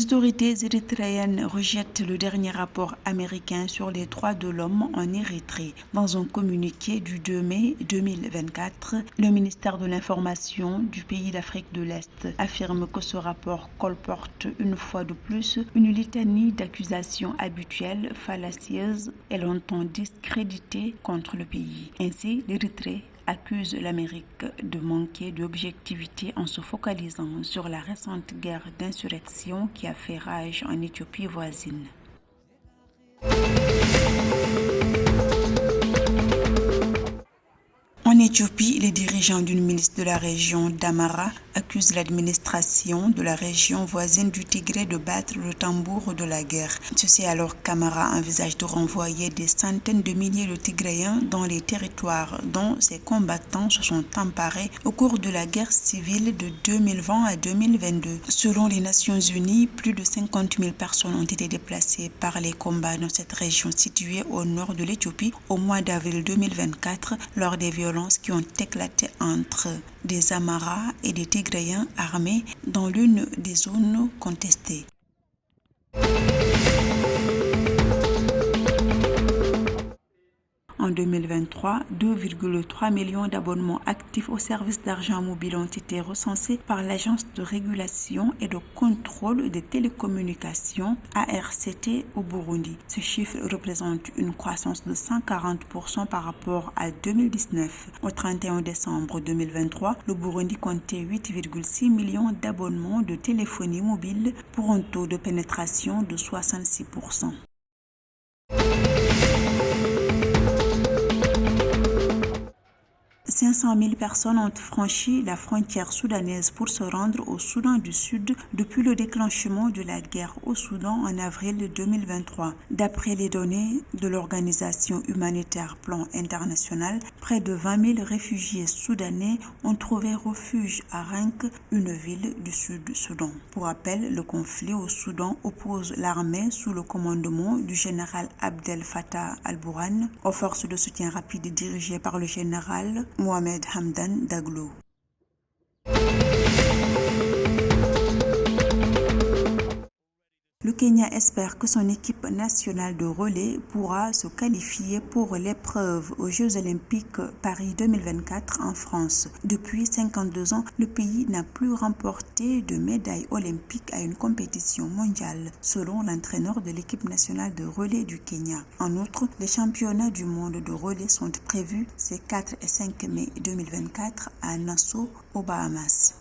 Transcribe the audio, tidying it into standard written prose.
autorités érythréennes rejettent le dernier rapport américain sur les droits de l'homme en Érythrée. Dans un communiqué du 2 mai 2024, le ministère de l'Information du pays d'Afrique de l'Est affirme que ce rapport colporte une fois de plus une litanie d'accusations habituelles, fallacieuses et longtemps discréditées contre le pays. Ainsi, l'Érythrée accuse l'Amérique de manquer d'objectivité en se focalisant sur la récente guerre d'insurrection qui a fait rage en Éthiopie voisine. En Éthiopie, les dirigeants d'une milice de la région d'Amara accusent l'administration de la région voisine du Tigré de battre le tambour de la guerre. Ceci alors qu'Amara envisage de renvoyer des centaines de milliers de Tigréens dans les territoires dont ces combattants se sont emparés au cours de la guerre civile de 2020 à 2022. Selon les Nations Unies, plus de 50 000 personnes ont été déplacées par les combats dans cette région située au nord de l'Éthiopie au mois d'avril 2024 lors des violences qui ont éclaté entre des Amaras et des Tigréens armés dans l'une des zones contestées. En 2023, 2,3 millions d'abonnements actifs au service d'argent mobile ont été recensés par l'Agence de régulation et de contrôle des télécommunications ARCT au Burundi. Ce chiffre représente une croissance de 140% par rapport à 2019. Au 31 décembre 2023, le Burundi comptait 8,6 millions d'abonnements de téléphonie mobile pour un taux de pénétration de 66%. 500 000 personnes ont franchi la frontière soudanaise pour se rendre au Soudan du Sud depuis le déclenchement de la guerre au Soudan en avril 2023. D'après les données de l'organisation humanitaire Plan International, près de 20 000 réfugiés soudanais ont trouvé refuge à Rank, une ville du Sud-Soudan. Pour rappel, le conflit au Soudan oppose l'armée sous le commandement du général Abdel Fattah al-Burhan aux forces de soutien rapide dirigées par le général Mohamed Hamdan Daglo. Le Kenya espère que son équipe nationale de relais pourra se qualifier pour l'épreuve aux Jeux Olympiques Paris 2024 en France. Depuis 52 ans, le pays n'a plus remporté de médaille olympique à une compétition mondiale, selon l'entraîneur de l'équipe nationale de relais du Kenya. En outre, les championnats du monde de relais sont prévus ces 4 et 5 mai 2024 à Nassau, aux Bahamas.